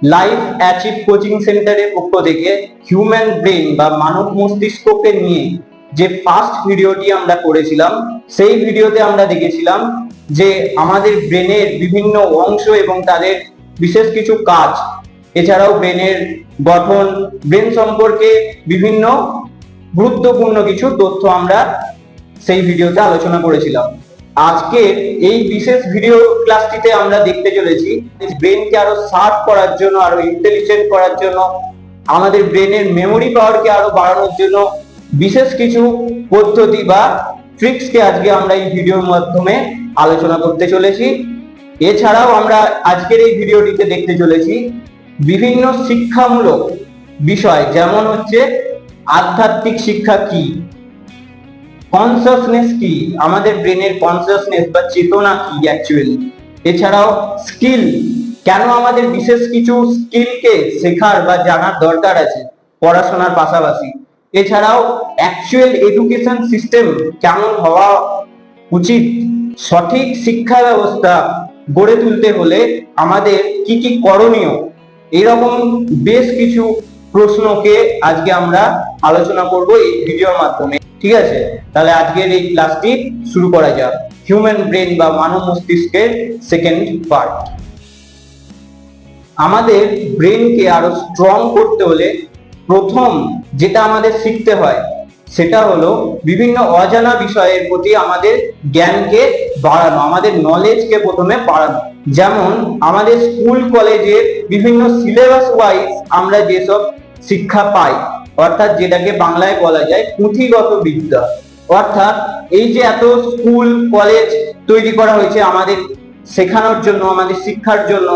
Life achieve coaching সেন্টারের পক্ষ থেকে হিউম্যান ব্রেন বা মানব মস্তিষ্ককে নিয়ে যে ফার্স্ট ভিডিওটি আমরা করেছিলাম, সেই ভিডিওতে আমরা দেখেছিলাম যে আমাদের ব্রেনের বিভিন্ন অংশ এবং তাদের বিশেষ কিছু কাজ, এছাড়াও ব্রেনের গঠন, ব্রেন সম্পর্কে বিভিন্ন গুরুত্বপূর্ণ কিছু তথ্য আমরা সেই ভিডিওতে আলোচনা করেছিলাম। আজকে এই বিশেষ ভিডিও ক্লাসটিতে আমরা দেখতে চলেছি ব্রেনকে আরো শার্প করার জন্য, আরো ইন্টেলিজেন্ট করার জন্য, আমাদের ব্রেনের মেমোরি পাওয়ারকে আরো বাড়ানোর জন্য বিশেষ কিছু পদ্ধতি বা ট্রিক্সকে আজকে আমরা এই ভিডিওর মাধ্যমে আলোচনা করতে চলেছি। এছাড়াও আমরা আজকের এই ভিডিওটিতে দেখতে চলেছি বিভিন্ন শিক্ষামূলক বিষয়, যেমন হচ্ছে আধ্যাত্মিক শিক্ষা কি, কনসাসনেস কি, আমাদের ব্রেনের কনসাসনেস বা চেতনা কি অ্যাকচুয়ালি, এছাড়াও স্কিল, কেন আমাদের বিশেষ কিছু স্কিলকে শেখার বা জানার দরকার আছে পড়াশোনার পাশাপাশি, এছাড়াও অ্যাকচুয়াল এডুকেশন সিস্টেম কেমন হওয়া উচিত, সঠিক শিক্ষা ব্যবস্থা গড়ে তুলতে হলে আমাদের কি কি করণীয়, এরকম বেশ কিছু প্রশ্নকে আজকে আমরা আলোচনা করব এই ভিডিওর মাধ্যমে। ঠিক আছে, তাহলে আজকের এই ক্লাসটি শুরু করা যাক। হিউম্যান ব্রেন বা মানব মস্তিষ্কের সেকেন্ড পার্ট। আমাদের ব্রেনকে আরো স্ট্রং করতে হলে প্রথম যেটা আমাদের শিখতে হয় সেটা হলো বিভিন্ন অজানা বিষয়ের প্রতি আমাদের জ্ঞানকে বাড়ানো, আমাদের নলেজকে প্রথমে বাড়ানো। যেমন আমাদের স্কুল কলেজের বিভিন্ন সিলেবাস ওয়াইজ আমরা যেসব শিক্ষা পাই, অর্থাৎ যেটাকে বাংলায় বলা যায় পুঁথিগত বিদ্যা, অর্থাৎ এই যে এত স্কুল কলেজ তৈরি করা হয়েছে আমাদের শেখানোর জন্য, আমাদের শিক্ষার জন্য,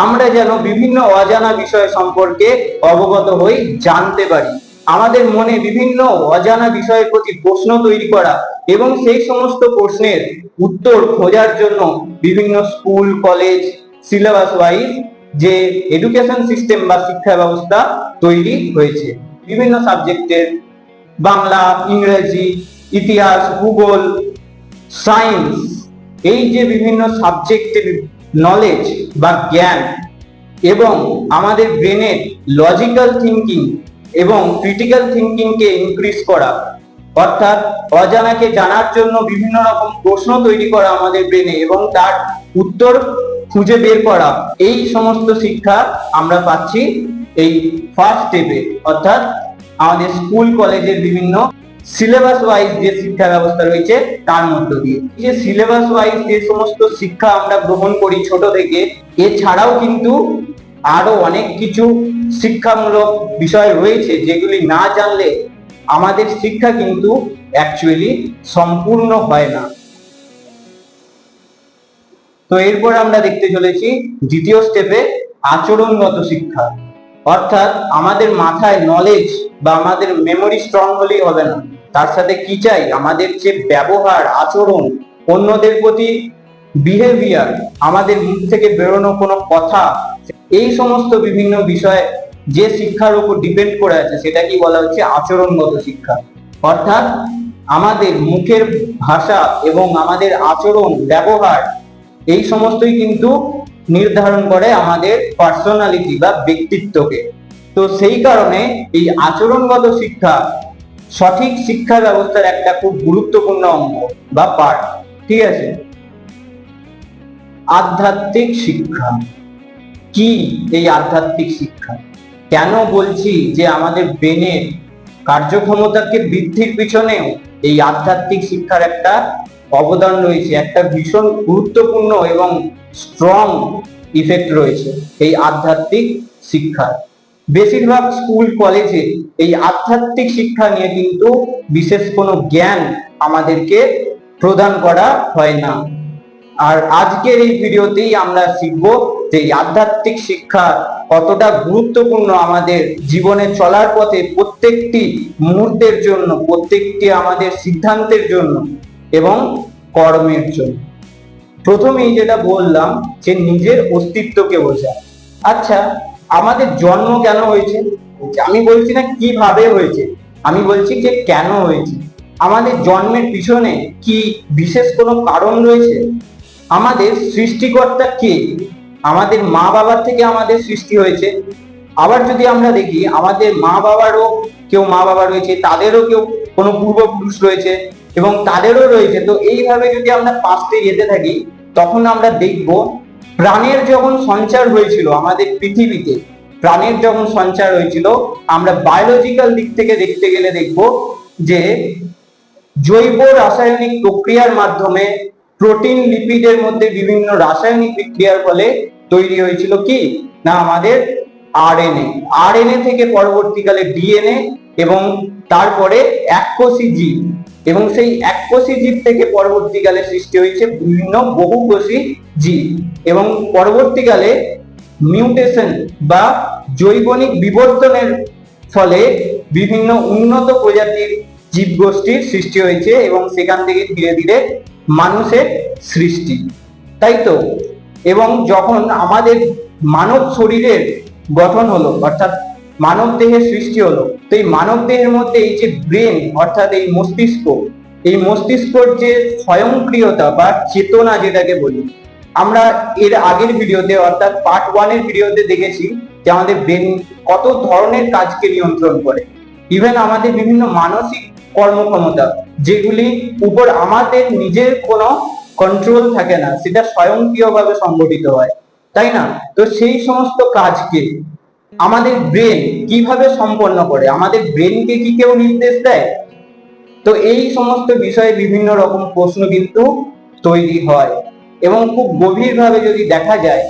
আমরা যেন বিভিন্ন অজানা বিষয় সম্পর্কে অবগত হই, জানতে পারি। আমাদের মনে বিভিন্ন অজানা বিষয়ের প্রতি প্রশ্ন তৈরি করা এবং সেই সমস্ত প্রশ্নের উত্তর খোঁজার জন্য বিভিন্ন স্কুল কলেজ সিলেবাস ওয়াইজ যে এডুকেশন সিস্টেম বা শিক্ষা ব্যবস্থা তৈরি হয়েছে বিভিন্ন সাবজেক্টের, বাংলা, ইংরেজি, ইতিহাস, ভূগোল, সায়েন্স, এই যে বিভিন্ন সাবজেক্টের নলেজ বা জ্ঞান এবং আমাদের ব্রেনের লজিক্যাল থিঙ্কিং এবং ক্রিটিক্যাল থিঙ্কিংকে ইনক্রিজ করা, অর্থাৎ অজানাকে জানার জন্য বিভিন্ন রকম প্রশ্ন তৈরি করা আমাদের ব্রেনে এবং তার উত্তর খুঁজে বের করা, এই সমস্ত শিক্ষা আমরা পাচ্ছি এই ফার্স্ট স্টেপে, অর্থাৎ আমাদের স্কুল কলেজের বিভিন্ন সিলেবাস ওয়াইজ যে শিক্ষা ব্যবস্থা রয়েছে তার মধ্য দিয়ে। এই যে সিলেবাস ওয়াইজ যে সমস্ত শিক্ষা আমরা গ্রহণ করি ছোট থেকে, এছাড়াও কিন্তু আরো অনেক কিছু শিক্ষামূলক বিষয় রয়েছে যেগুলি না জানলে আমাদের শিক্ষা কিন্তু অ্যাকচুয়ালি সম্পূর্ণ হয় না। তো এরপর আমরা দেখতে চলেছি দ্বিতীয় স্টেপে আচরণগত শিক্ষা, অর্থাৎ আমাদের মাথায় নলেজ বা আমাদের মেমোরি স্ট্রং হলেই হবে না, তার সাথে কি চাই, আমাদের যে ব্যবহার, আচরণ, অন্যদের প্রতি বিহেভিয়ার, আমাদের মুখ থেকে বেরোনো কোনো কথা, এই সমস্ত বিভিন্ন বিষয় যে শিক্ষার উপর ডিপেন্ড করে আছে সেটা কি বলা হচ্ছে আচরণগত শিক্ষা। অর্থাৎ আমাদের মুখের ভাষা এবং আমাদের আচরণ, ব্যবহার, এই সমস্তই কিন্তু নির্ধারণ করে আমাদের পার্সোনালিটি বা ব্যক্তিত্বকে। তো সেই কারণে এই আচরণগত শিক্ষা সঠিক শিক্ষা ব্যবস্থার একটা খুব গুরুত্বপূর্ণ অঙ্গ বা পার্ট। ঠিক আছে, আধ্যাত্মিক শিক্ষা কি? এই আধ্যাত্মিক শিক্ষা কেন বলছি যে আমাদের ব্রেনের কার্যক্ষমতাকে বৃদ্ধির পিছনেও এই আধ্যাত্মিক শিক্ষার একটা অবদান রয়েছে, একটা ভীষণ গুরুত্বপূর্ণ এবং স্ট্রং ইফেক্ট রয়েছে এই আধ্যাত্মিক শিক্ষার। বেশিরভাগ স্কুল কলেজে এই আধ্যাত্মিক শিক্ষা নিয়ে কিন্তু বিশেষ কোনো জ্ঞান আমাদেরকে প্রদান করা হয় না। আর আজকের এই ভিডিওতেই আমরা শিখব যে আধ্যাত্মিক শিক্ষা কতটা গুরুত্বপূর্ণ আমাদের জীবনে চলার পথে প্রত্যেকটি মুহূর্তের জন্য, প্রত্যেকটি আমাদের সিদ্ধান্তের জন্য এবং কর্মের জন্য। প্রথমেই যেটা বললাম যে নিজের অস্তিত্বকে বোঝা। আচ্ছা, আমাদের জন্ম কেন হয়েছে? আমি বলছি না কিভাবে হয়েছে, আমি বলছি যে কেন হয়েছে। আমাদের জন্মের পিছনে কি বিশেষ কোনো কারণ রয়েছে? আমাদের সৃষ্টিকর্তা কে? আমাদের মা বাবার থেকে আমাদের সৃষ্টি হয়েছে। আবার যদি আমরা দেখি আমাদের মা বাবারও কেউ মা বাবা রয়েছে, তাদেরও কেউ কোনো পূর্বপুরুষ রয়েছে এবং তাদেরও রয়েছে। তো এইভাবে যদি আমরা পাস্টে যেতে থাকি, তখন আমরা দেখব প্রাণের যখন সঞ্চার হয়েছিল আমাদের পৃথিবীতে, প্রাণের যখন সঞ্চার হয়েছিল, আমরা বায়োলজিক্যাল দিক থেকে দেখতে গেলে দেখব যে জৈব রাসায়নিক প্রক্রিয়ার মাধ্যমে প্রোটিন লিপিডের মধ্যে বিভিন্ন রাসায়নিক বিক্রিয়ার ফলে তৈরি হয়েছিল কি না আমাদের আরএনএ। আরএনএ থেকে পরবর্তীকালে ডিএনএ এবং তারপরে এককোষী জীব, এবং সেই এককোষী জীব থেকে পরবর্তীকালে সৃষ্টি হয়েছে বিভিন্ন বহুকোষী জীব, এবং পরবর্তীকালে মিউটেশন বা জৈবনিক বিবর্তনের ফলে বিভিন্ন উন্নত প্রজাতির জীবগোষ্ঠীর সৃষ্টি হয়েছে এবং সেখান থেকে ধীরে ধীরে মানুষের সৃষ্টি, তাই তো। এবং যখন আমাদের মানব শরীরের গঠন হলো, অর্থাৎ মানব দেহের সৃষ্টি হলো, তো এই মানব দেহের মধ্যে এই যে ব্রেন অর্থাৎ এই মস্তিষ্ক, এই মস্তিষ্কর যে স্বয়ংক্রিয়তা বা চেতনা যেটাকে বলি, আমরা এর আগের ভিডিওতে অর্থাৎ পার্ট 1 এর ভিডিওতে দেখেছি যে আমাদের ব্রেন কত ধরনের কাজকে নিয়ন্ত্রণ করে। ইভেন আমাদের বিভিন্ন মানসিক কর্মক্ষমতা যেগুলি উপর আমাদের নিজের কোনো কন্ট্রোল থাকে না, সেটা স্বয়ংক্রিয়ভাবে সংগঠিত হয়, তাই না? তো সেই সমস্ত কাজকে আমাদের ব্রেন কিভাবে সম্পন্ন করে, আমাদের ব্রেনকে কি কেউ নির্দেশ দেয়? তো এই সমস্ত বিষয়ে বিভিন্ন রকম প্রশ্ন কিন্তু তৈরি হয়, এবং খুব গভীরভাবে যদি দেখা যায়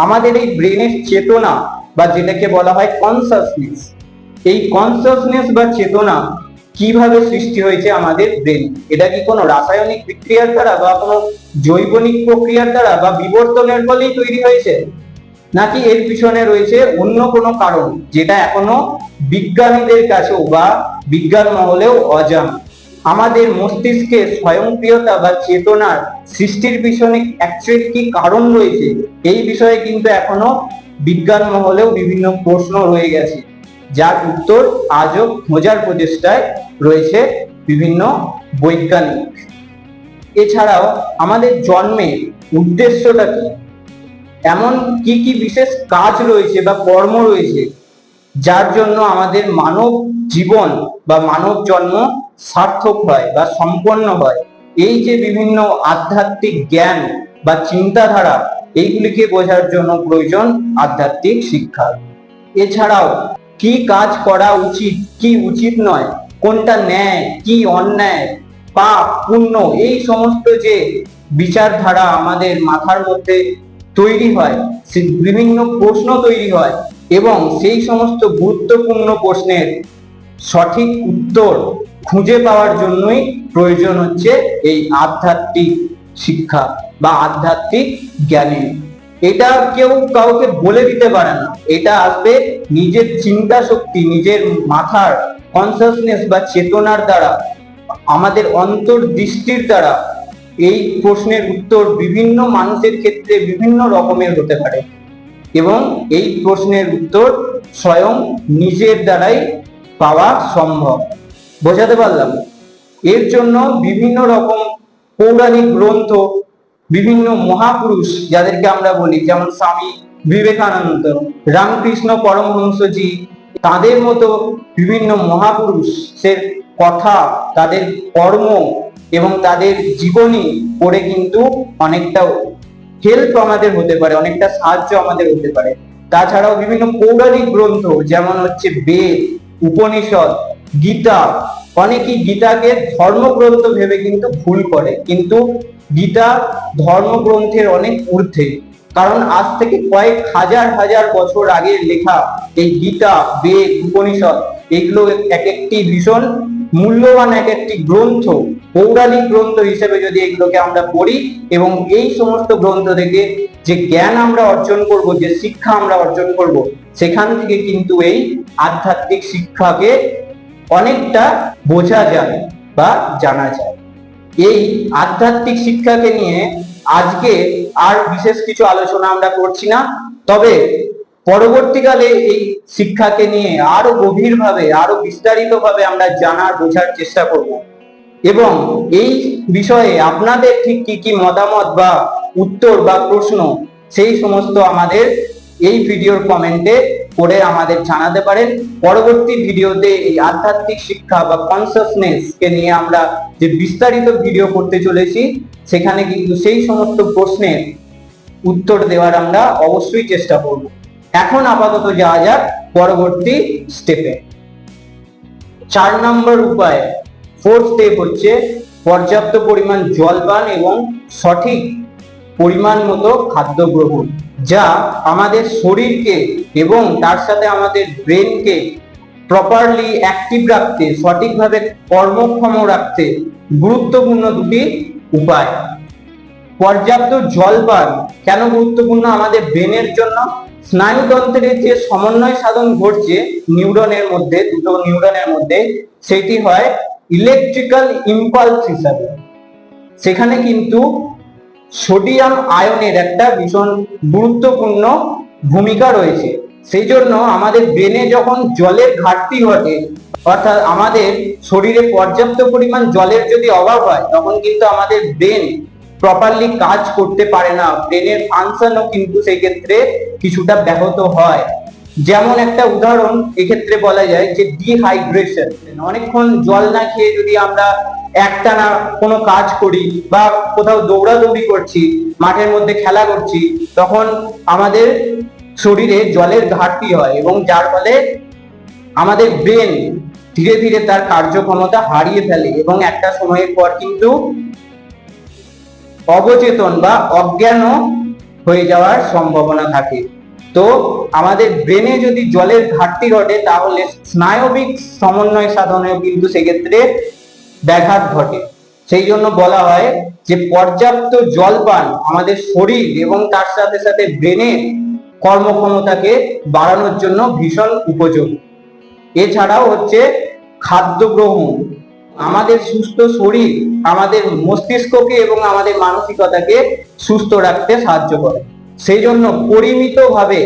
আমাদের এই ব্রেনের চেতনা বা যেটাকে বলা হয় কনসাসনেস, এই কনসাসনেস বা চেতনা কিভাবে সৃষ্টি হয়েছে আমাদের ব্রেন? এটা কি কোনো রাসায়নিক বিক্রিয়ার দ্বারা বা কোনো জৈবনিক প্রক্রিয়ার দ্বারা বা বিবর্তনের ফলেই তৈরি হয়েছে, নাকি এর পিছনে রয়েছে অন্য কোনো কারণ যেটা এখনো বিজ্ঞানীদের কাছেও বা বিজ্ঞান মহলেও অজানা? আমাদের মস্তিষ্কের স্বয়ংক্রিয়তা বা চেতনার সৃষ্টির পিছনে অ্যাকচুয়ালি কি কারণ রয়েছে, এই বিষয়ে কিন্তু এখনো বিজ্ঞান মহলেও বিভিন্ন প্রশ্ন রয়ে গেছে, যার উত্তর আজও খোঁজার প্রচেষ্টায় রয়েছে বিভিন্ন বৈজ্ঞানিক। এছাড়াও আমাদের জন্মের উদ্দেশ্যটা কি, এমন কি কি বিশেষ কাজ রয়েছে বা কর্ম রয়েছে যার জন্য আমাদের মানব জীবন বা মানব জন্ম সার্থক হয় বা সম্পন্ন হয়। এই যে বিভিন্ন আধ্যাত্মিক জ্ঞান বা চিন্তাধারা, এইগুলিকে বোঝার জন্য প্রয়োজন আধ্যাত্মিক শিক্ষা। এছাড়াও কি কাজ করা উচিত, কি উচিত নয়, কোনটা ন্যায়, কি অন্যায়, পাপ পুণ্য, এই সমস্ত যে বিচারধারা আমাদের মাথার মধ্যে তৈরি হয়, বিভিন্ন প্রশ্ন তৈরি হয়, এবং সেই সমস্ত গুরুত্বপূর্ণ প্রশ্নের সঠিক উত্তর খুঁজে পাওয়ার জন্যই প্রয়োজন হচ্ছে এই আধ্যাত্মিক শিক্ষা বা আধ্যাত্মিক জ্ঞানের। এটা কেউ কাউকে বলে দিতে পারে না, এটা আসবে নিজের চিন্তা শক্তি, নিজের মাথার কনসাসনেস বা চেতনার দ্বারা, আমাদের অন্তর্দৃষ্টির দ্বারা। এই প্রশ্নের উত্তর বিভিন্ন মানুষের ক্ষেত্রে বিভিন্ন রকমের হতে পারে, এবং এই প্রশ্নের উত্তর স্বয়ং নিজের দ্বারাই পাওয়া সম্ভব। বোঝাতে পারলাম? এর জন্য বিভিন্ন রকম পৌরাণিক গ্রন্থ, বিভিন্ন মহাপুরুষ যাদেরকে আমরা বলি, যেমন স্বামী বিবেকানন্দ, রামকৃষ্ণ পরমহংসজি, তাদের মতো বিভিন্ন মহাপুরুষের কথা, তাদের কর্ম এবং তাদের জীবনী পড়ে কিন্তু অনেকটা হেল্প আমাদের হতে পারে, অনেকটা সাহায্য আমাদের হতে পারে। তাছাড়াও বিভিন্ন পৌরাণিক গ্রন্থ যেমন হচ্ছে বেদ, উপনিষদ, গীতা, অনেকেই গীতাকে ধর্মগ্রন্থ ভেবে কিন্তু ভুল করে, কিন্তু গীতা ধর্মগ্রন্থের অনেক ঊর্ধ্বে, কারণ আজ থেকে কয়েক হাজার হাজার বছর আগের লেখা এই গীতা, বেদ, উপনিষদ, এগুলো এক একটি ভীষণ মূল্যবান এক একটি গ্রন্থ, পৌরাণিক গ্রন্থ হিসেবে যদি এগুলোকে আমরা পড়ি এবং এই সমস্ত গ্রন্থ থেকে যে জ্ঞান আমরা অর্জন করব, যে শিক্ষা আমরা অর্জন করব, সেখান থেকে কিন্তু এই আধ্যাত্মিক শিক্ষাকে অনেকটা বোঝা যায় বা জানা যায়। এই আধ্যাত্মিক শিক্ষাকে নিয়ে আজকে আর বিশেষ কিছু আলোচনা আমরা করছি না, তবে পরবর্তীকালে এই শিক্ষাকে নিয়ে আরো গভীরভাবে, আরো বিস্তারিতভাবে আমরা জানার, বোঝার চেষ্টা করব, এবং এই বিষয়ে আপনাদের ঠিক কি কি মতামত বা উত্তর বা প্রশ্ন, সেই সমস্ত আমাদের এই ভিডিওর কমেন্টে করে আমাদের জানাতে পারেন। পরবর্তী ভিডিওতে এই আধ্যাত্মিক শিক্ষা বা কনসাসনেস কে নিয়ে আমরা যে বিস্তারিত ভিডিও করতে চলেছি, সেখানে কিন্তু সেই সমস্ত প্রশ্নের উত্তর দেওয়ার আমরা অবশ্যই চেষ্টা করব। এখন আপাতত যাওয়া যাক পরবর্তী স্টেপে। 4 নম্বর উপায়, 4th স্টেপ হচ্ছে পর্যাপ্ত পরিমাণ জল পান এবং সঠিক পরিমাণ মতো খাদ্য গ্রহণ, যা আমাদের শরীরকে এবং তার সাথে আমাদের ব্রেনকে প্রপারলি অ্যাক্টিভ রাখতে, সঠিকভাবে কর্মক্ষম রাখতে গুরুত্বপূর্ণ দুটি উপায়। পর্যাপ্ত জল পান কেন গুরুত্বপূর্ণ আমাদের ব্রেনের জন্য? স্নায়ুতন্ত্রের যে সমন্বয় সাধন ঘটছে নিউরনের মধ্যে, দুটো নিউরনের মধ্যে, সেটি হয় ইলেকট্রিক্যাল ইম্পালস হিসাবে। সেখানে কিন্তু সোডিয়াম আয়নের একটা ভীষণ গুরুত্বপূর্ণ ভূমিকা রয়েছে। সেই জন্য আমাদের ব্রেনে যখন জলের ঘাটতি ঘটে, অর্থাৎ আমাদের শরীরে পর্যাপ্ত পরিমাণ জলের যদি অভাব হয়, তখন কিন্তু আমাদের ব্রেন প্রপারলি কাজ করতে পারে না, ব্রেনের ফাংশনও কিন্তু সেই ক্ষেত্রে কিছুটা ব্যাহত হয়। যেমন একটা উদাহরণ এক্ষেত্রে বলা যায় যে ডিহাইড্রেশন। অনেকক্ষণ জল না খেয়ে যদি আমরা একটানা কোনো কাজ করি বা কোথাও দৌড়াদৌড়ি করছি, মাঠের মধ্যে খেলা করছি, তখন আমাদের শরীরে জলের ঘাটতি হয় এবং যার ফলে আমাদের ব্রেন ধীরে ধীরে তার কার্যক্ষমতা হারিয়ে ফেলে এবং একটা সময়ের পর কিন্তু অবচেতন বা অজ্ঞান হয়ে যাওয়ার সম্ভাবনা থাকে। তো আমাদের ব্রেনে যদি জলের ঘাটতি ঘটে, তাহলে স্নায়বিক সমন্বয় সাধনেও কিন্তু সেক্ষেত্রে ব্যাঘাত ঘটে। সেই জন্য বলা হয় যে পর্যাপ্ত জল পান আমাদের শরীর এবং তার সাথে সাথে ব্রেনের কর্মক্ষমতাকে বাড়ানোর জন্য ভীষণ উপযোগী। এছাড়াও হচ্ছে খাদ্য গ্রহণ। আমাদের সুস্থ শরীর আমাদের মস্তিষ্ককে এবং আমাদের মানসিকতাকে সুস্থ রাখতে সাহায্য করে। সেই জন্য পরিমিতভাবে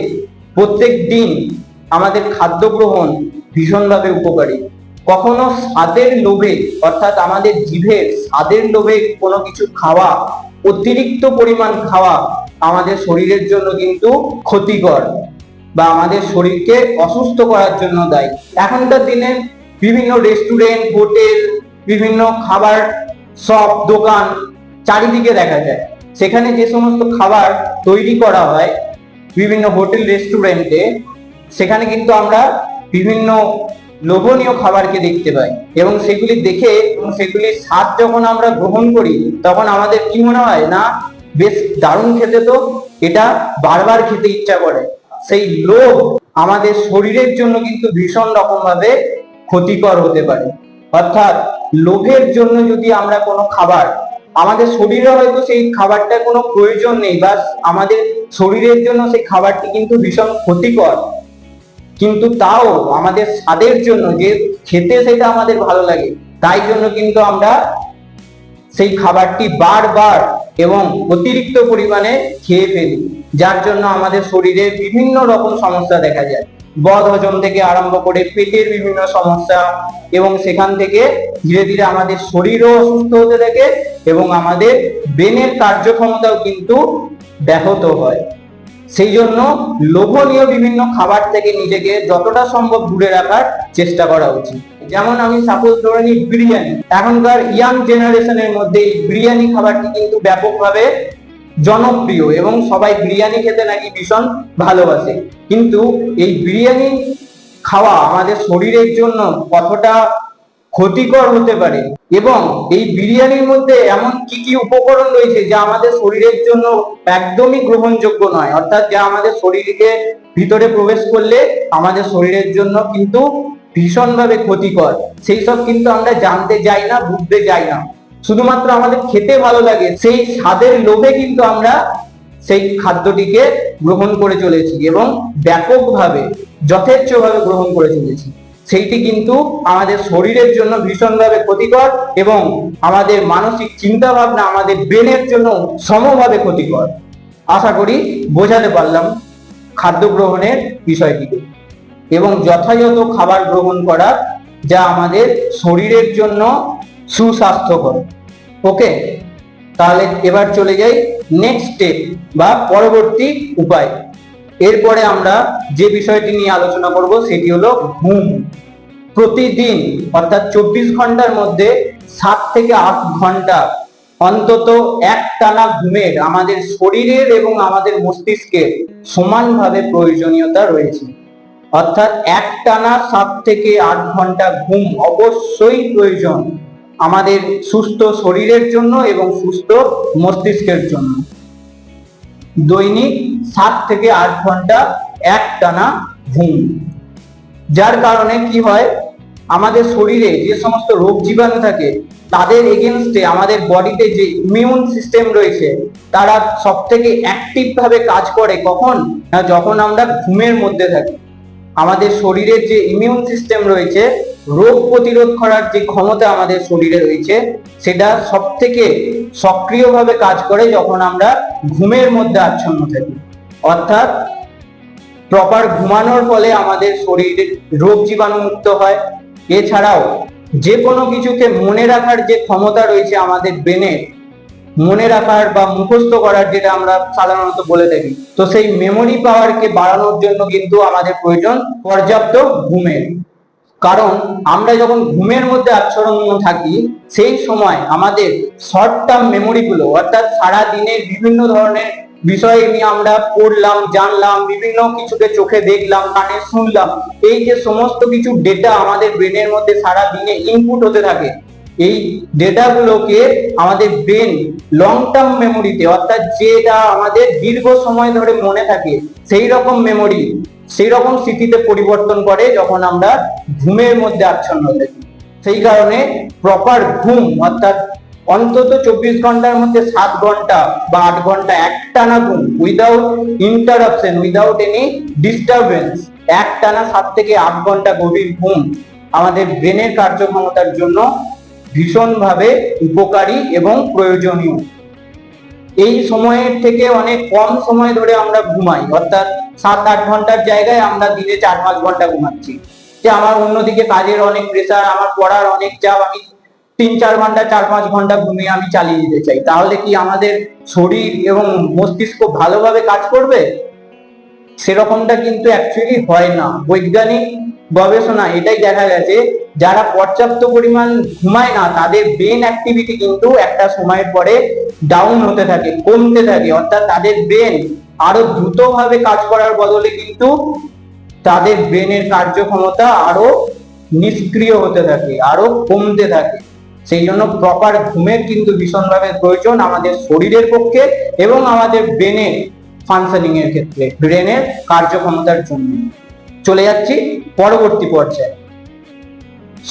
প্রত্যেক দিন আমাদের খাদ্য গ্রহণ ভীষণভাবে উপকারী। কখনো স্বাদের লোভে, অর্থাৎ আমাদের জিভের স্বাদের লোভে কোনো কিছু খাওয়া, অতিরিক্ত পরিমাণ খাওয়া আমাদের শরীরের জন্য কিন্তু ক্ষতিকর বা আমাদের শরীরকে অসুস্থ করার জন্য দায়ী। এখনকার দিনে বিভিন্ন রেস্টুরেন্ট, হোটেল, বিভিন্ন খাবার শপ, দোকান চারিদিকে দেখা যায়। সেখানে যে সমস্ত খাবার তৈরি করা হয় বিভিন্ন হোটেল রেস্টুরেন্টে, সেখানে কিন্তু আমরা বিভিন্ন লোভনীয় খাবারকে দেখতে পাই এবং সেগুলি দেখে এবং সেগুলির স্বাদ যখন আমরা গ্রহণ করি, তখন আমাদের কি মনে হয়, না বেশ দারুণ খেতে, তো এটা বারবার খেতে ইচ্ছা করে। সেই লোভ আমাদের শরীরের জন্য কিন্তু ভীষণ রকম ভাবে ক্ষতিকর হতে পারে। অর্থাৎ লোভের জন্য যদি আমরা কোনো খাবার, আমাদের শরীরে হয়তো সেই খাবারটার কোনো প্রয়োজন নেই বা আমাদের শরীরের জন্য সেই খাবারটি কিন্তু ভীষণ ক্ষতিকর, কিন্তু তাও আমাদের স্বাদের জন্য, যে খেতে সেটা আমাদের ভালো লাগে, তাই জন্য কিন্তু আমরা সেই খাবারটি বারবার এবং অতিরিক্ত পরিমাণে খেয়ে ফেলি, যার জন্য আমাদের শরীরে বিভিন্ন রকম সমস্যা দেখা যায়। বদ হজম থেকে আরম্ভ করে পেটের বিভিন্ন সমস্যা, এবং সেখান থেকে ধীরে ধীরে আমাদের শরীরও অসুস্থ হতে থাকে এবং আমাদের ব্রেনের কার্যক্ষমতাও কিন্তু ব্যাহত হয়। সেই জন্য লোভনীয় বিভিন্ন খাবার থেকে নিজেকে যতটা সম্ভব দূরে রাখার চেষ্টা করা উচিত। যেমন আমি সাপোজ ধরে নিই বিরিয়ানি। এখনকার ইয়াং জেনারেশনের মধ্যে এই বিরিয়ানি খাবারটি কিন্তু ব্যাপকভাবে জনপ্রিয় এবং সবাই বিরিয়ানি খেতে নাকি ভীষণ ভালোবাসে। কিন্তু এই বিরিয়ানি খাওয়া আমাদের শরীরের জন্য কতটা ক্ষতিকর হতে পারে এবং এই বিরিয়ানির মধ্যে এমন কি কি উপকরণ রয়েছে যা আমাদের শরীরের জন্য একদমই গ্রহণযোগ্য নয়, অর্থাৎ যা আমাদের শরীরকে ভিতরে প্রবেশ করলে আমাদের শরীরের জন্য কিন্তু ভীষণভাবে ক্ষতিকর, সেই সব কিন্তু আমরা জানতে যাই না, বুঝতে যাই না। শুধুমাত্র আমাদের খেতে ভালো লাগে, সেই স্বাদের লোভে কিন্তু আমরা সেই খাদ্যটিকে গ্রহণ করে চলেছি এবং ব্যাপকভাবে যথেচ্ছভাবে গ্রহণ করে চলেছি। সেইটি কিন্তু আমাদের শরীরের জন্য ভীষণভাবে ক্ষতিকর এবং আমাদের মানসিক চিন্তা ভাবনা, আমাদের ব্রেনের জন্য সমভাবে ক্ষতিকর। আশা করি বোঝাতে পারলাম খাদ্য গ্রহণের বিষয়টিকে এবং যথাযথ খাবার গ্রহণ করা, যা আমাদের শরীরের জন্য সুস্বাস্থ্যকর। ওকে, তাহলে এবার চলে যাই নেক্সট স্টেপ বা পরবর্তী উপায়। এরপরে আমরা যে বিষয়টি নিয়ে আলোচনা করব সেটি হলো ঘুম। প্রতিদিন অর্থাৎ 24 ঘন্টার মধ্যে 7 থেকে 8 ঘন্টা অন্তত একটানা ঘুমের আমাদের শরীরের এবং আমাদের মস্তিষ্কের সমানভাবে প্রয়োজনীয়তা রয়েছে। অর্থাৎ একটানা 7 থেকে 8 ঘন্টা ঘুম অবশ্যই প্রয়োজন আমাদের সুস্থ শরীরের জন্য এবং সুস্থ মস্তিষ্কের জন্য। দৈনিক 7 থেকে 8 ঘন্টা একটানা ঘুম, যার কারণে কি হয়, আমাদের শরীরে যে সমস্ত রোগ জীবাণু থাকে তাদের এগেনস্টে আমাদের বডিতে যে ইমিউন সিস্টেম রয়েছে তারা সব থেকে অ্যাক্টিভ ভাবে কাজ করে। কখন না, যখন আমরা ঘুমের মধ্যে থাকি। আমাদের শরীরের যে ইমিউন সিস্টেম রয়েছে, রোগ প্রতিরোধ করার যে ক্ষমতা আমাদের শরীরে রয়েছে, সেটা সব থেকে সক্রিয়ভাবে কাজ করে যখন আমরা ঘুমের মধ্যে আচ্ছন্ন থাকি। অর্থাৎ প্রপার ঘুমানোর ফলে আমাদের শরীর রোগ জীবাণু মুক্ত হয়। এছাড়াও যে কোনো কিছুকে মনে রাখার যে ক্ষমতা রয়েছে আমাদের ব্রেনের, মনে রাখার বা মুখস্থ করার, যেটা আমরা সাধারণত বলে থাকি, তো সেই মেমোরি পাওয়ারকে বাড়ানোর জন্য কিন্তু আমাদের প্রয়োজন পর্যাপ্ত ঘুমের। কারণ আমরা যখন ঘুমের মধ্যে আচ্ছন্ন থাকি সেই সময় আমাদের শর্ট টার্ম মেমোরি গুলো, অর্থাৎ সারা দিনের বিভিন্ন ধরনের বিষয় নিয়ে আমরা পড়লাম, জানলাম, বিভিন্ন কিছুকে চোখে দেখলাম, কানে শুনলাম, এই যে সমস্ত কিছু ডেটা আমাদের ব্রেনের মধ্যে সারা দিনে ইনপুট হতে থাকে, এই ডেটাগুলোকে আমাদের ব্রেন লং টার্ম মেমোরিতে, অর্থাৎ যেটা আমাদের দীর্ঘ সময় ধরে মনে থাকে, সেই রকম মেমোরি, সেই রকম স্মৃতিতে পরিবর্তন করে যখন আমরা ঘুমের মধ্যে আচ্ছন্ন থাকি। সেই কারণে প্রপার ঘুম, অর্থাৎ অন্তত 24 ঘন্টার মধ্যে 7 ঘন্টা বা 8 ঘন্টা একটানা ঘুম, without interruption, without any disturbance, একটানা 7 থেকে 8 ঘন্টা গভীর ঘুম আমাদের ব্রেনের কার্যক্ষমতার জন্য ভীষণভাবে উপকারী এবং প্রয়োজনীয়। এই সময়ের থেকে অনেক কম সময় ধরে আমরা ঘুমাই, অর্থাৎ 7-8 ঘন্টার জায়গায় আমরা দিনে 4-5 ঘন্টা ঘুমাচ্ছি। যে আমার অন্যদিকে কাজের অনেক প্রেসার, আমার পড়ার অনেক চাপ, আমি 3-4 ঘন্টা 4-5 ঘন্টা ঘুমিয়ে আমি চালিয়ে দিতে চাই, তাহলে কি আমাদের শরীর এবং মস্তিষ্ক ভালোভাবে কাজ করবে? সেরকমটা কিন্তু অ্যাকচুয়ালি হয় না। বৈজ্ঞানিক গবেষণা এটাই দেখা গেছে, যারা পর্যাপ্ত পরিমাণ ঘুমায় না তাদের ব্রেন অ্যাক্টিভিটি কিন্তু একটা সময়ের পরে ডাউন হতে থাকে, কমতে থাকে। অর্থাৎ তাদের ব্রেন আরো দ্রুতভাবে কাজ করার বদলে কিন্তু তাদের ব্রেনের কার্যক্ষমতা আরো নিষ্ক্রিয় হতে থাকে, আরো কমতে থাকে। সেই জন্য প্রপার ঘুমের কিন্তু ভীষণভাবে প্রয়োজন আমাদের শরীরের পক্ষে এবং আমাদের ব্রেনের ফাংশনিং এর ক্ষেত্রে, ব্রেনের কার্যক্ষমতার জন্য। চলে যাচ্ছি পরবর্তী পর্যায়ে,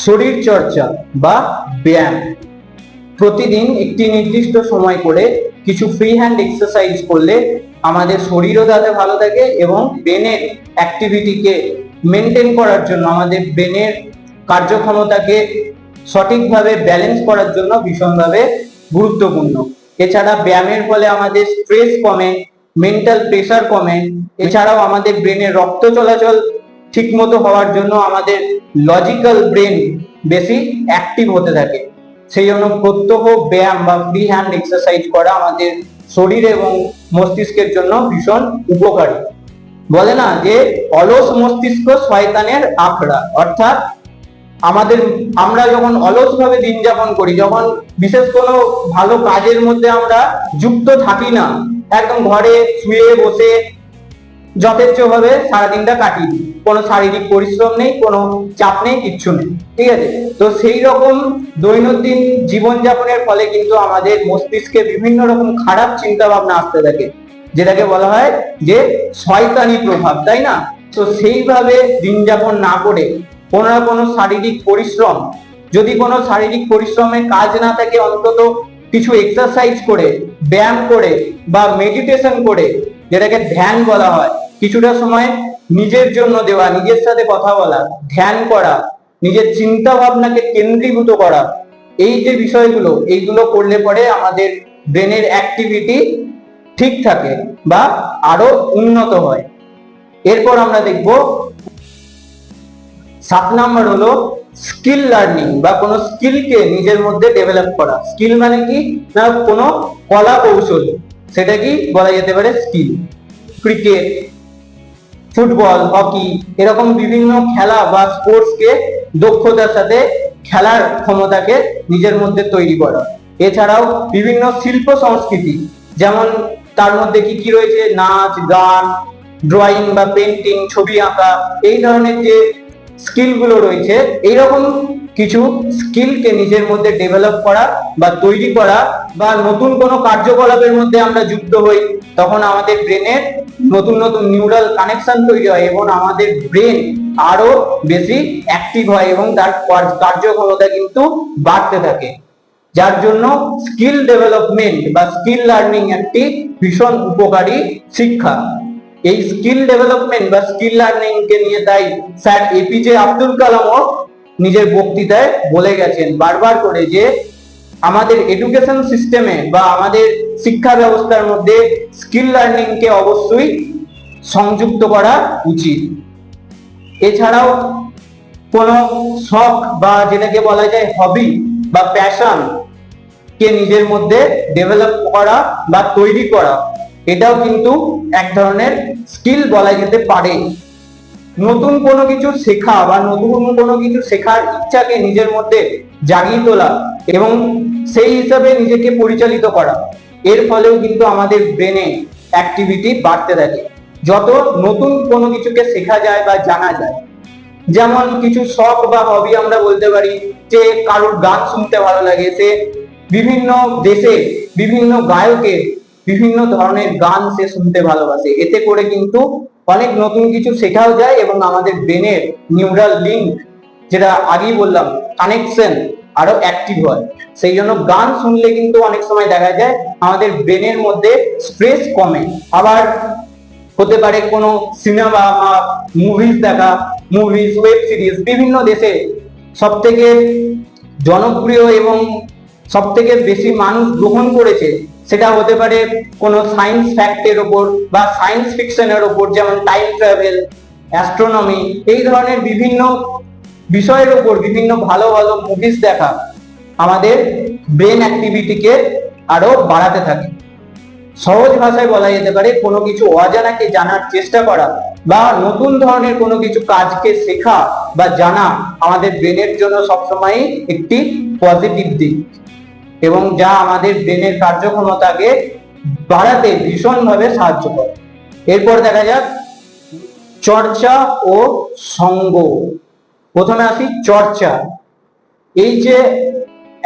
শরীর চর্চা বা ব্যায়াম। প্রতিদিন একটি নির্দিষ্ট সময় করে কিছু ফ্রি হ্যান্ড এক্সারসাইজ করলে আমাদের শরীরও যাতে ভালো থাকে এবং ব্রেনের অ্যাক্টিভিটিকে মেনটেন করার জন্য, আমাদের ব্রেনের কার্যক্ষমতাকে সঠিকভাবে ব্যালেন্স করার জন্য ভীষণভাবে গুরুত্বপূর্ণ। এছাড়া ব্যায়ামের ফলে আমাদের স্ট্রেস কমে, মেন্টাল প্রেসার কমে। এছাড়াও আমাদের ব্রেনের রক্ত চলাচল ঠিক মতো হওয়ার জন্য আমাদের লজিক্যাল ব্রেন বেশি অ্যাক্টিভ হতে থাকে। সেই জন্য প্রত্যহ ব্যায়াম বা ফ্রি হ্যান্ড এক্সারসাইজ করা আমাদের শরীর এবং মস্তিষ্কের জন্য ভীষণ উপকারী। বলে না যে অলস মস্তিষ্ক শয়তানের আখড়া, অর্থাৎ আমরা যখন অলস ভাবে দিন যাপন করি, যখন বিশেষ কোনো ভালো কাজের মধ্যে আমরা যুক্ত থাকি না, একদম ঘরে শুয়ে বসে যথেচ্ছ ভাবে সারাদিনটা কাটিয়ে দিই, কোনো শারীরিক পরিশ্রম নেই, কোনো চাপ নেই, কিচ্ছু নেই, ঠিক আছে? তো সেই রকম দৈনন্দিন জীবনযাপনের ফলে কিন্তু আমাদের মস্তিষ্কে বিভিন্ন রকম খারাপ চিন্তা ভাবনা আসতে থাকে, যেটাকে বলা হয় যে শয়তানি প্রভাব, তাই না? তো সেইভাবে দিন যাপন না করে কোনো না কোনো শারীরিক পরিশ্রম, যদি কোনো শারীরিক পরিশ্রমের কাজ না থাকে, অন্তত কিছু এক্সারসাইজ করে, ব্যায়াম করে বা মেডিটেশন করে, যেটাকে ধ্যান বলা হয়, কিছুটা সময় নিজের জন্য দেওয়া, নিজের সাথে কথা বলা, ধ্যান করা, নিজের চিন্তা ভাবনাকে কেন্দ্রীভূত করা, এই যে বিষয়গুলো, এইগুলো করলে পরে আমাদের ব্রেনের অ্যাক্টিভিটি ঠিক থাকে বা আরো উন্নত হয়। এরপর আমরা দেখব 7 নম্বর হলো স্কিল লার্নিং বা কোনো স্কিলকে নিজের মধ্যে ডেভেলপ করা। স্কিল মানে কি না, কোনো কলা কৌশল, সেটা কি বলা যেতে পারে স্কিল। ক্রিকেট, ফুটবল, হকি এরকম বিভিন্ন খেলা বা স্পোর্টসকে দক্ষতার সাথে খেলার ক্ষমতাকে নিজের মধ্যে তৈরি করা। এছাড়াও বিভিন্ন শিল্প সংস্কৃতি, যেমন তার মধ্যে কি কি রয়েছে, নাচ, গান, ড্রয়িং বা পেন্টিং, ছবি আঁকা, এই ধরনের যে স্কিল গুলো রয়েছে, এইরকম কিছু স্কিলকে নিজের মধ্যে ডেভেলপ করা বা তৈরি করা, বা নতুন কোনো কার্যকলাপের মধ্যে আমরা যুক্ত হই, তখন আমাদের ব্রেনের নতুন নতুন নিউরাল কানেকশন তৈরি হয় এবং আমাদের ব্রেন আরো বেশি অ্যাক্টিভ হয় এবং তার কার্যক্ষমতা কিন্তু বাড়তে থাকে। যার জন্য স্কিল ডেভেলপমেন্ট বা স্কিল লার্নিং একটি ভীষণ উপকারী শিক্ষা। এই স্কিল ডেভেলপমেন্ট বা স্কিল লার্নিং কে নিয়ে তাই স্যার এপিজে আব্দুল কালামও নিজের বক্তৃতায় বলে গেছেন বারবার করে যে আমাদের এডুকেশন সিস্টেমে বা আমাদের শিক্ষা ব্যবস্থার মধ্যে স্কিল লার্নিং কে অবশ্যই সংযুক্ত করা উচিত। এছাড়াও কোনো শখ বা যেটাকে বলা যায় হবি বা প্যাশন কে নিজের মধ্যে ডেভেলপ করা বা তৈরি করা, এটাও কিন্তু এক ধরনের স্কিল বলা যেতে পারে। নতুন কোনো কিছু শেখা বা নতুন কোনো কিছু শেখার ইচ্ছাকে নিজের মধ্যে জাগিয়ে তোলা এবং সেই হিসাবে নিজেকে পরিচালিত করা, এর ফলেও কিন্তু আমাদের ব্রেনে অ্যাক্টিভিটি বাড়তে থাকে। যত নতুন কোনো কিছুকে শেখা যায় বা জানা যায়, যেমন কিছু শখ বা হবি আমরা বলতে পারি যে কারোর গান শুনতে ভালো লাগে, সে বিভিন্ন দেশে বিভিন্ন গায়কের বিভিন্ন ধরনের গান সে শুনতে ভালোবাসে, এতে করে কিন্তু অনেক নতুন কিছু শেখাও যায় এবং আমাদের ব্রেনের নিউরাল লিঙ্ক, যেটা আগেই বললাম কানেকশন, আরো অ্যাক্টিভ হয়। সেই জন্য গান শুনলে কিন্তু অনেক সময় দেখা যায় আমাদের ব্রেনের মধ্যে স্ট্রেস কমে। আবার হতে পারে কোনো সিনেমা বা মুভিজ দেখা, মুভিজ, ওয়েব সিরিজ, বিভিন্ন দেশে সব থেকে জনপ্রিয় এবং সব থেকে বেশি মানুষ গ্রহণ করেছে, সেটা হতে পারে কোনো সায়েন্স ফ্যাক্টের ওপর বা সায়েন্স ফিকশনের ওপর, যেমন টাইম ট্রাভেল, অ্যাস্ট্রোনমি, এই ধরনের বিভিন্ন বিষয়ের ওপর বিভিন্ন ভালো ভালো মুভিজ দেখা আমাদের ব্রেন অ্যাক্টিভিটিকে আরো বাড়াতে থাকে। সহজ ভাষায় বলা যেতে পারে কোনো কিছু অজানাকে জানার চেষ্টা করা বা নতুন ধরনের কোনো কিছু কাজকে শেখা বা জানা আমাদের ব্রেনের জন্য সবসময় একটি পজিটিভ দিক এবং যা আমাদের ব্রেনের কার্যক্ষমতাকে বাড়াতে ভীষণভাবে সাহায্য করে। এরপর দেখা যাক চর্চা ও সঙ্গ। প্রথমে আসি চর্চা। এই যে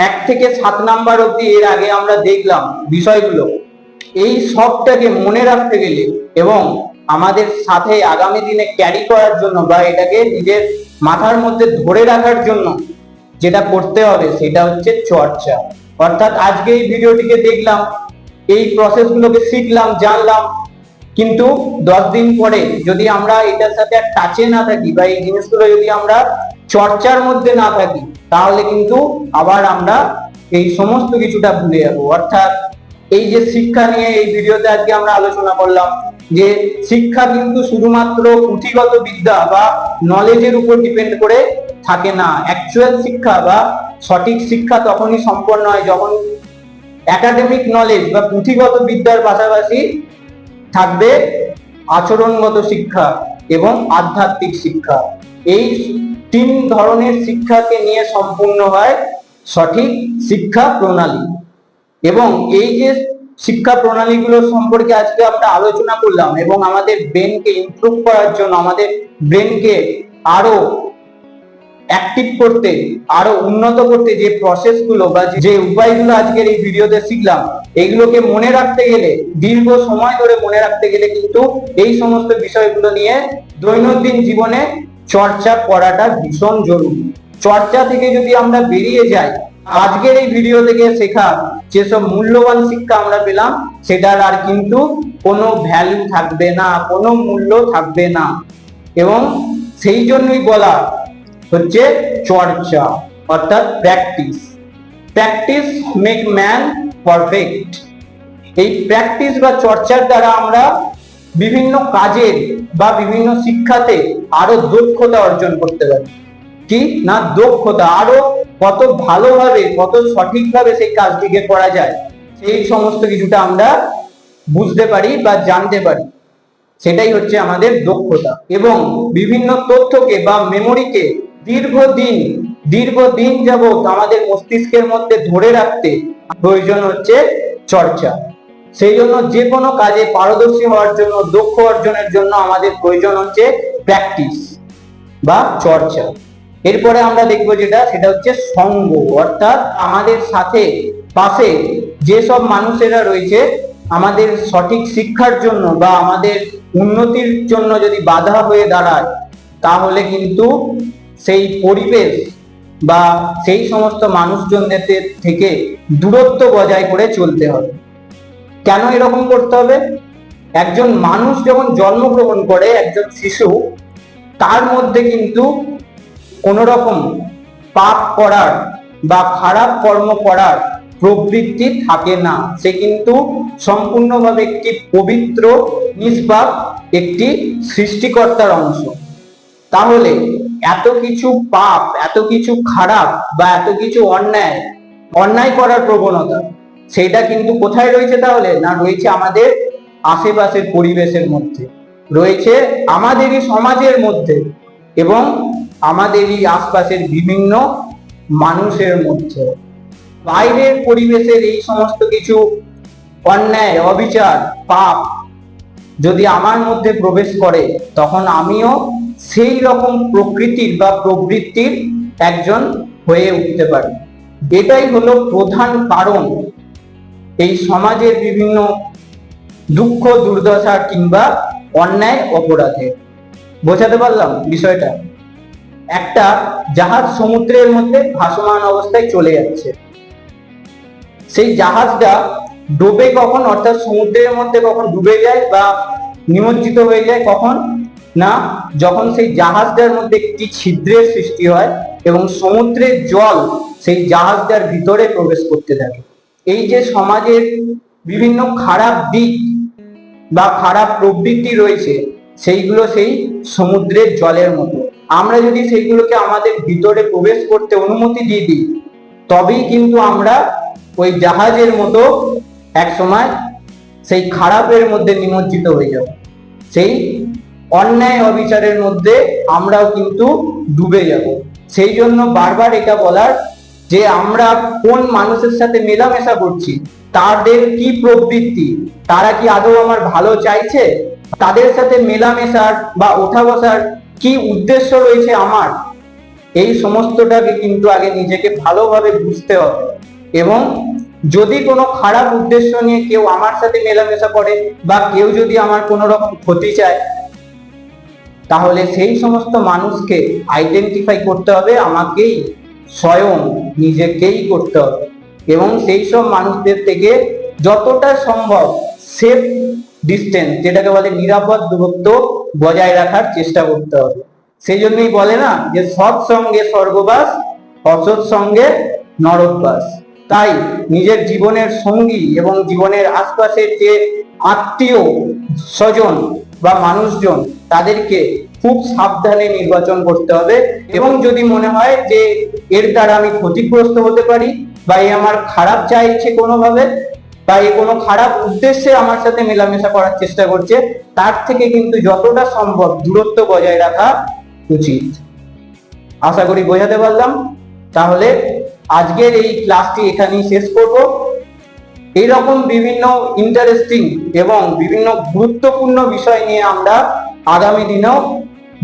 1 থেকে 7 নাম্বার অব্দি এর আগে আমরা দেখলাম বিষয়গুলো, এই সবটাকে মনে রাখতে গেলে এবং আমাদের সাথে আগামী দিনে ক্যারি করার জন্য বা এটাকে নিজের মাথার মধ্যে ধরে রাখার জন্য যেটা করতে হবে সেটা হচ্ছে চর্চা। অর্থাৎ আজকে এই ভিডিওটিকে দেখলাম, এই প্রসেসগুলোকে শিখলাম, জানলাম, কিন্তু 10 দিন পরে যদি আমরা এটার সাথে টাচে না থাকি বা এই জিনিসগুলো যদি আমরা চর্চার মধ্যে না থাকি, তাহলে কিন্তু আবার আমরা এই সমস্ত কিছুটা ভুলে যাবো। অর্থাৎ এই যে শিক্ষা নিয়ে এই ভিডিওতে আজকে আমরা আলোচনা করলাম যে শিক্ষা কিন্তু শুধুমাত্র পুঁথিগত বিদ্যা বা নলেজের উপর ডিপেন্ড করে থাকে না। অ্যাকচুয়াল শিক্ষা বা সঠিক শিক্ষা তখনই সম্পন্ন হয় যখন একাডেমিক নলেজ বা পুঁথিগত বিদ্যার পাশাপাশি থাকবে আচরণগত শিক্ষা এবং আধ্যাত্মিক শিক্ষা। এই 3 ধরনের শিক্ষাকে নিয়ে সম্পূর্ণ হয় সঠিক শিক্ষা প্রণালী। এবং এই যে শিক্ষা প্রণালীগুলো সম্পর্কে আজকে আমরা আলোচনা করলাম এবং আমাদের ব্রেনকে ইমপ্রুভ করার জন্য, আমাদের ব্রেনকে আরো অ্যাক্টিভ করতে, আরো উন্নত করতে যে প্রসেসগুলো বা যে উপায়গুলো আজকের এই ভিডিওতে শিখলাম, এগুলোকে মনে রাখতে গেলে, দীর্ঘ সময় ধরে মনে রাখতে গেলে কিন্তু এই সমস্ত বিষয়গুলো নিয়ে দৈনন্দিন জীবনে চর্চা করাটা ভীষণ জরুরি। চর্চা থেকে যদি আমরা বেরিয়ে যাই, আজকের এই ভিডিও থেকে শেখা যেসব মূল্যবান শিক্ষা আমরা পেলাম, সেটার আর কিন্তু কোনো ভ্যালু থাকবে না, কোনো মূল্য থাকবে না। এবং সেই জন্যই বলা হচ্ছে চর্চা, অর্থাৎ practice. Practice make man perfect. এই প্র্যাকটিস বা চর্চার দ্বারা আমরা বিভিন্ন কাজের বা বিভিন্ন শিক্ষাতে আরো দক্ষতা অর্জন করতে পারি। কি না দক্ষতা, আরো কত ভালোভাবে কত সঠিকভাবে সেই কাজটিকে করা যায় সেই সমস্ত কিছুটা আমরা বুঝতে পারি বা জানতে পারি। সেটাই হচ্ছে আমাদের দক্ষতা। এবং বিভিন্ন তথ্যকে বা মেমোরিকে দীর্ঘদিন যাবত আমাদের মস্তিষ্কের মধ্যে ধরে রাখতে প্রয়োজন হচ্ছে চর্চা। সেই জন্য যে কোনো কাজে পারদর্শী হওয়ার জন্য, দক্ষ অর্জনের জন্য আমাদের প্রয়োজন হচ্ছে প্র্যাকটিস বা চর্চা। এরপরে আমরা দেখবো সেটা হচ্ছে সঙ্গ, অর্থাৎ আমাদের সাথে পাশে যেসব মানুষেরা রয়েছে আমাদের সঠিক শিক্ষার জন্য বা আমাদের উন্নতির জন্য যদি বাধা হয়ে দাঁড়ায়, তাহলে কিন্তু সেই পরিবেশ বা সেই সমস্ত মানুষজনদের থেকে দূরত্ব বজায় করে চলতে হবে। কেন এরকম করতে হবে? একজন মানুষ যখন জন্মগ্রহণ করে, একজন শিশু, তার মধ্যে কিন্তু কোন রকম পাপ করার বা খারাপ কর্ম করার প্রবৃত্তি থাকে না। সে কিন্তু সম্পূর্ণভাবে একটি পবিত্র, নিষ্পাপ একটি সৃষ্টিকর্তার অংশ। তাহলে এত কিছু পাপ, এত কিছু খারাপ বা এত কিছু অন্যায় করার প্রবণতা, সেটা কিন্তু কোথায় রয়েছে? তাহলে না, রয়েছে আমাদের আশেপাশের পরিবেশের মধ্যে, রয়েছে আমাদেরই সমাজের মধ্যে এবং আমাদেরই আশপাশের বিভিন্ন মানুষের মধ্যে। বাইরের পরিবেশের এই সমস্ত কিছু অন্যায়, অবিচার, পাপ যদি আমার মধ্যে প্রবেশ করে, তখন আমিও সেই রকম প্রকৃতির বা প্রবৃত্তির একজন হয়ে উঠতে পারি। এটাই হলো প্রধান কারণ এই সমাজের বিভিন্ন দুঃখ, দুর্দশা কিংবা অন্যায় অপরাধের। বোঝাতে পারলাম বিষয়টা? একটা জাহাজ সমুদ্রের মধ্যে ভাসমান অবস্থায় চলে যাচ্ছে, সেই জাহাজটা ডুবে কখন, অর্থাৎ সমুদ্রের মধ্যে কখন ডুবে যায় বা নিমজ্জিত হয়ে যায় কখন না, যখন সেই জাহাজটার মধ্যে একটি ছিদ্রের সৃষ্টি হয় এবং সমুদ্রের জল সেই জাহাজটার ভিতরে প্রবেশ করতে থাকে। এই যে সমাজের বিভিন্ন খারাপ দিক বা খারাপ প্রবৃত্তি রয়েছে, সেইগুলো সেই সমুদ্রের জলের মতো। আমরা যদি সেইগুলোকে আমাদের ভিতরে প্রবেশ করতে অনুমতি দিয়ে দিই, তবেই কিন্তু আমরা ওই জাহাজের মতো একসময় সেই খারাপের মধ্যে নিমজ্জিত হয়ে যাব, সেই অন্যায় অবিচারের মধ্যে আমরাও কিন্তু ডুবে যাব। সেই জন্য বারবার এটা বলার যে আমরা কোন মানুষের সাথে মেলামেশা করছি, তাদের কি প্রবৃত্তি, তারা কি আদৌ আমার ভালো চাইছে, তাদের সাথে মেলামেশার বা ওঠা বসার কি উদ্দেশ্য রয়েছে আমার, এই সমস্তটাকে কিন্তু আগে নিজেকে ভালোভাবে বুঝতে হবে। এবং যদি কোনো খারাপ উদ্দেশ্য নিয়ে কেউ আমার সাথে মেলামেশা করে বা কেউ যদি আমার কোনো রকম ক্ষতি চায়, তাহলে সেই সমস্ত মানুষকে আইডেন্টিফাই করতে হবে, আমাকেই স্বয়ং নিজেকেই করতে হবে এবং সেই সব মানুষদের থেকে যতটা সম্ভব সেফ ডিস্টেন্স, যেটাকে বলে নিরাপদ দূরত্ব, বজায় রাখার চেষ্টা করতে হবে। সেই জন্যই বলে না যে সৎ সঙ্গে স্বর্গবাস, অসৎ সঙ্গে নরকবাস। তাই নিজের জীবনের সঙ্গী এবং জীবনের আশপাশের যে আত্মীয় স্বজন বা মানুষজন, তাদেরকে খুব সাবধানে নির্বাচন করতে হবে। এবং যদি মনে হয় যে এর দ্বারা আমি ক্ষতিগ্রস্ত হতে পারি বা এ আমার খারাপ চাইছে কোনোভাবে বা এ কোনো খারাপ উদ্দেশ্যে আমার সাথে মেলামেশা করার চেষ্টা করছে, তার থেকে কিন্তু যতটা সম্ভব দূরত্ব বজায় রাখা উচিত। আশা করি বোঝাতে পারলাম। তাহলে আজকের এই ক্লাসটি এখানেই শেষ করব। এইরকম বিভিন্ন ইন্টারেস্টিং এবং বিভিন্ন গুরুত্বপূর্ণ বিষয় নিয়ে আমরা আগামী দিনেও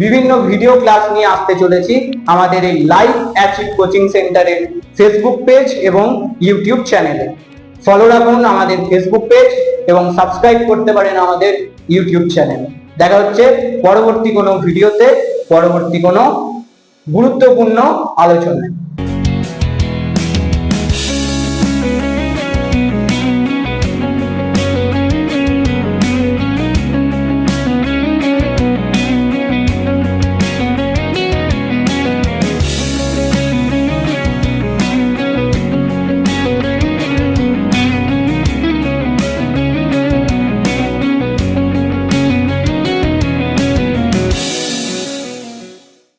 বিভিন্ন ভিডিও ক্লাস নিয়ে আসতে চলেছি আমাদের এই লাইভ অ্যাচিভ কোচিং সেন্টারের ফেসবুক পেজ এবং ইউটিউব চ্যানেলে। ফলো রাখুন আমাদের ফেসবুক পেজ এবং সাবস্ক্রাইব করতে পারেন আমাদের ইউটিউব চ্যানেল। দেখা হচ্ছে পরবর্তী কোনো ভিডিওতে, পরবর্তী কোনো গুরুত্বপূর্ণ আলোচনায়।